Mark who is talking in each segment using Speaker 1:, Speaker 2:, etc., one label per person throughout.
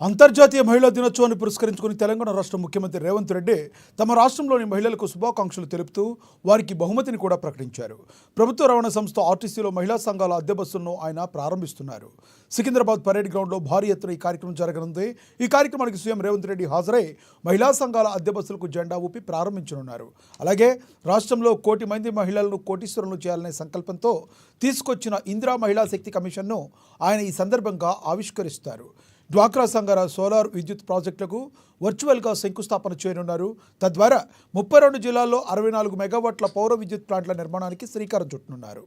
Speaker 1: అంతర్జాతీయ మహిళా దినోత్సవాన్ని పురస్కరించుకుని తెలంగాణ రాష్ట్ర ముఖ్యమంత్రి రేవంత్ రెడ్డి తమ రాష్ట్రంలోని మహిళలకు శుభాకాంక్షలు తెలుపుతూ వారికి బహుమతిని కూడా ప్రకటించారు. ప్రభుత్వ రవాణా సంస్థ ఆర్టీసీలో మహిళా సంఘాల అద్దె బస్సులను ఆయన ప్రారంభిస్తున్నారు. సికింద్రాబాద్ పరేడ్ గ్రౌండ్లో భారీ ఎత్తున ఈ కార్యక్రమం జరగనుంది. ఈ కార్యక్రమానికి సీఎం రేవంత్ రెడ్డి హాజరై మహిళా సంఘాల అద్దె బస్సులకు జెండా ఊపి ప్రారంభించనున్నారు. అలాగే రాష్ట్రంలో 1 కోటి మంది మహిళలను కోటీశ్వరులను చేయాలనే సంకల్పంతో తీసుకొచ్చిన ఇందిరా మహిళా శక్తి కమిషన్ను ఆయన ఈ సందర్భంగా ఆవిష్కరిస్తారు. డ్వాక్రా సంఘాల సోలార్ విద్యుత్ ప్రాజెక్టులకు వర్చువల్గా శంకుస్థాపన చేయనున్నారు. తద్వారా 32 జిల్లాల్లో 64 మెగావాట్ల పౌర విద్యుత్ ప్లాంట్ల నిర్మాణానికి శ్రీకారం చుట్టనున్నారు.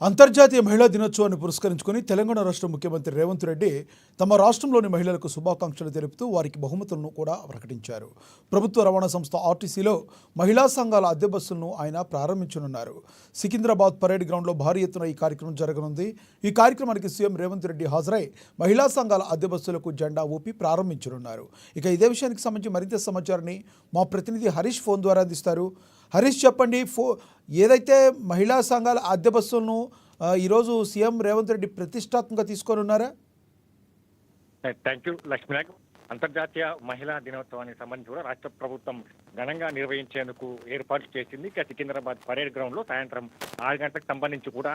Speaker 1: అంతర్జాతీయ మహిళా దినోత్సవాన్ని పురస్కరించుకుని తెలంగాణ రాష్ట్ర ముఖ్యమంత్రి రేవంత్ రెడ్డి తమ రాష్ట్రంలోని మహిళలకు శుభాకాంక్షలు తెలుపుతూ వారికి బహుమతులను కూడా ప్రకటించారు. ప్రభుత్వ రవాణా సంస్థ ఆర్టీసీలో మహిళా సంఘాల అద్దె బస్సులను ఆయన ప్రారంభించనున్నారు. సికింద్రాబాద్ పరేడ్ గ్రౌండ్లో భారీ ఎత్తున ఈ కార్యక్రమం జరగనుంది. ఈ కార్యక్రమానికి సీఎం రేవంత్ రెడ్డి హాజరై మహిళా సంఘాల అద్దె బస్సులకు జెండా ఊపి ప్రారంభించనున్నారు. ఇక ఇదే విషయానికి సంబంధించి మరింత సమాచారాన్ని మా ప్రతినిధి హరీష్ ఫోన్ ద్వారా అందిస్తారు. హరీష్, చెప్పండి, ఏదైతే మహిళా సంఘాల అద్దె బస్సులను ఈరోజు సీఎం రేవంత్ రెడ్డి ప్రతిష్టాత్మకంగా తీసుకొని ఉన్నారా?
Speaker 2: Thank you Lakshmi Nayak. అంతర్జాతీయ మహిళా దినోత్సవానికి సంబంధించి కూడా రాష్ట్ర ప్రభుత్వం ఘనంగా నిర్వహించేందుకు ఏర్పాట్లు చేసింది. ఇక సికింద్రాబాద్ పరేడ్ గ్రౌండ్ లో సాయంత్రం 6 గంటలకు సంబంధించి కూడా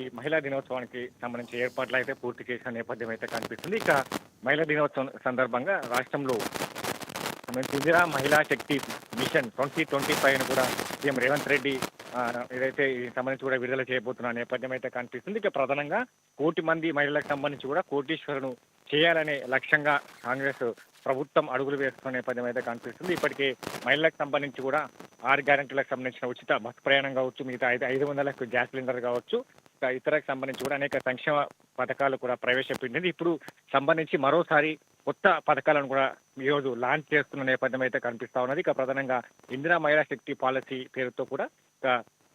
Speaker 2: ఈ మహిళా దినోత్సవానికి సంబంధించి ఏర్పాట్లు అయితే పూర్తి చేసిన నేపథ్యం అయితే కనిపిస్తుంది. ఇక మహిళా దినోత్సవం సందర్భంగా రాష్ట్రంలో ఇందిరా మహిళా శక్తి మిషన్ 2025 కూడా సీఎం రేవంత్ రెడ్డి ఏదైతే ఈ సంబంధించి కూడా విడుదల చేయబోతున్న నేపథ్యం అయితే కనిపిస్తుంది. ఇక ప్రధానంగా 1 కోటి మంది మహిళలకు సంబంధించి కూడా కోటీశ్వరును చేయాలనే లక్ష్యంగా కాంగ్రెస్ ప్రభుత్వం అడుగులు వేస్తున్న నేపథ్యం అయితే కనిపిస్తుంది. ఇప్పటికే మహిళలకు సంబంధించి కూడా 6 గ్యారెంటీలకు సంబంధించిన ఉచిత బస్ ప్రయాణం కావచ్చు, మిగతా 500లకు గ్యాస్ సిలిండర్ కావచ్చు, ఇతరకు సంబంధించి కూడా అనేక సంక్షేమ పథకాలు కూడా ప్రవేశపెట్టింది. ఇప్పుడు సంబంధించి మరోసారి కొత్త పథకాలను కూడా ఈరోజు లాంచ్ చేస్తున్న నేపథ్యం అయితే కనిపిస్తా ఉన్నది. ఇక ప్రధానంగా ఇందిరా మహిళా శక్తి పాలసీ పేరుతో కూడా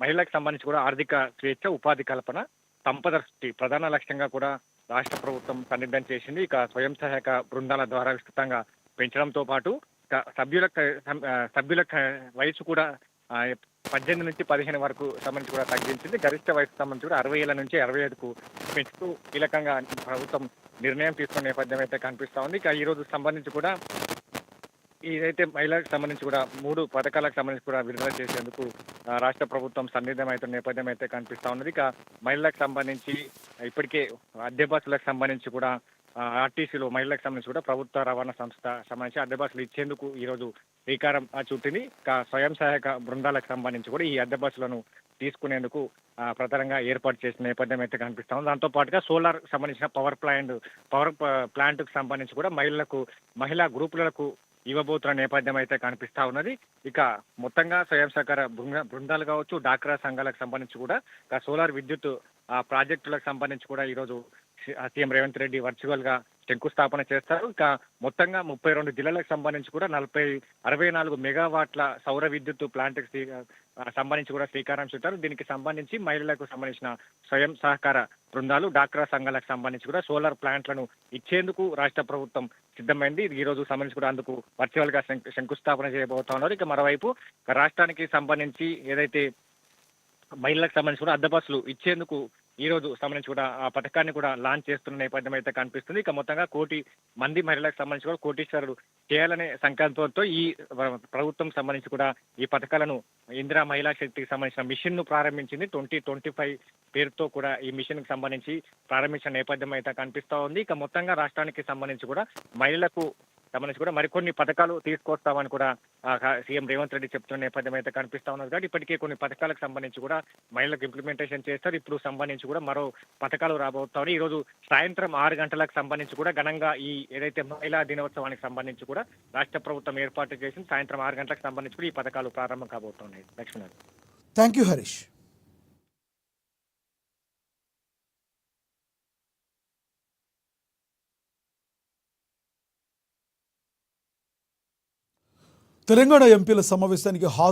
Speaker 2: మహిళలకు సంబంధించి కూడా ఆర్థిక స్వేచ్ఛ, ఉపాధి కల్పన, సంపద సృష్టి ప్రధాన లక్ష్యంగా కూడా రాష్ట్ర ప్రభుత్వం సన్నిద్ధం చేసింది. ఇక స్వయం సహాయక బృందాల ద్వారా విస్తృతంగా పెంచడంతో పాటు సభ్యుల వయసు కూడా 18 నుంచి 15 వరకు సంబంధించి కూడా తగ్గించింది. గరిష్ట వయసు సంబంధించి కూడా 60 ఏళ్ల నుంచి 65కు పెంచుతూ కీలకంగా ప్రభుత్వం నిర్ణయం తీసుకునే నేపథ్యం అయితే కనిపిస్తా ఉంది. ఇక ఈ రోజు సంబంధించి కూడా ఇదైతే మహిళలకు సంబంధించి కూడా 3 పథకాలకు సంబంధించి కూడా విడుదల చేసేందుకు రాష్ట్ర ప్రభుత్వం సన్నిద్ధమవుతున్న నేపథ్యం అయితే కనిపిస్తా ఉన్నది. ఇక మహిళలకు సంబంధించి ఇప్పటికే అద్దె బస్సులకు సంబంధించి కూడా ఆర్టీసీలో మహిళలకు సంబంధించి కూడా ప్రభుత్వ రవాణా సంస్థ సంబంధించి అద్దె బస్సులు ఇచ్చేందుకు ఈరోజు శ్రీకారం చుట్టింది. ఇక స్వయం సహాయక బృందాలకు సంబంధించి కూడా ఈ అద్దె బస్సులను తీసుకునేందుకు ప్రధానంగా ఏర్పాటు చేసిన నేపథ్యం అయితే కనిపిస్తా ఉంది. దాంతో పాటుగా సోలార్ సంబంధించిన పవర్ ప్లాంట్కు సంబంధించి కూడా మహిళా గ్రూపులకు ఇవ్వబోతున్న నేపథ్యం అయితే కనిపిస్తా ఉన్నది. ఇక మొత్తంగా స్వయం సహకార బృందాలు కావచ్చు, డాక్రా సంఘాలకు సంబంధించి కూడా సోలార్ విద్యుత్ ప్రాజెక్టులకు సంబంధించి కూడా ఈరోజు సీఎం రేవంత్ రెడ్డి వర్చువల్ గా శంకుస్థాపన చేస్తారు. ఇక మొత్తంగా 32 జిల్లాలకు సంబంధించి కూడా 64 మెగావాట్ల సౌర విద్యుత్ ప్లాంట్ సంబంధించి కూడా శ్రీకారం చుట్టారు. దీనికి సంబంధించి మహిళలకు సంబంధించిన స్వయం సహకార బృందాలు, డాక్రా సంఘాలకు సంబంధించి కూడా సోలార్ ప్లాంట్లను ఇచ్చేందుకు రాష్ట్ర ప్రభుత్వం సిద్ధమైంది. ఈ రోజు సంబంధించి కూడా అందుకు వర్చువల్ గా శంకుస్థాపన చేయబోతా ఉన్నారు. ఇక మరోవైపు రాష్ట్రానికి సంబంధించి ఏదైతే మహిళలకు సంబంధించి కూడా అద్దె బస్సులు ఇచ్చేందుకు ఈ రోజు సంబంధించి కూడా ఆ పథకాన్ని కూడా లాంచ్ చేస్తున్న నేపథ్యం అయితే కనిపిస్తుంది. ఇక మొత్తంగా 1 కోటి మంది మహిళలకు సంబంధించి కూడా కోటీశ్వరులు చేయాలనే సంకల్పంతో ఈ ప్రభుత్వం సంబంధించి కూడా ఈ పథకాలను ఇందిరా మహిళా శక్తికి సంబంధించిన మిషన్ ను ప్రారంభించింది. 2025 పేరుతో కూడా ఈ మిషన్ కి సంబంధించి ప్రారంభించిన నేపథ్యం అయితే కనిపిస్తా ఉంది. ఇక మొత్తంగా రాష్ట్రానికి సంబంధించి కూడా మహిళలకు సంబంధించి కూడా మరికొన్ని పథకాలు తీసుకొస్తామని కూడా సీఎం రేవంత్ రెడ్డి చెప్తున్న నేపథ్యం అయితే కనిపిస్తా ఉన్నది. కాబట్టి ఇప్పటికే కొన్ని పథకాలకు సంబంధించి కూడా మహిళలకు ఇంప్లిమెంటేషన్ చేస్తారు. ఇప్పుడు సంబంధించి కూడా మరో పథకాలు రాబోతాయి. ఈ రోజు సాయంత్రం 6 గంటలకు సంబంధించి కూడా ఘనంగా ఈ ఏదైతే మహిళా దినోత్సవానికి సంబంధించి కూడా రాష్ట్ర ప్రభుత్వం ఏర్పాటు చేసింది. సాయంత్రం 6 గంటలకు సంబంధించి కూడా ఈ పథకాలు ప్రారంభం కాబోతున్నాయి. లక్ష్మణ్.
Speaker 1: Thank you Harish. తెలంగాణ ఎంపీల సమావేశానికి హాజరు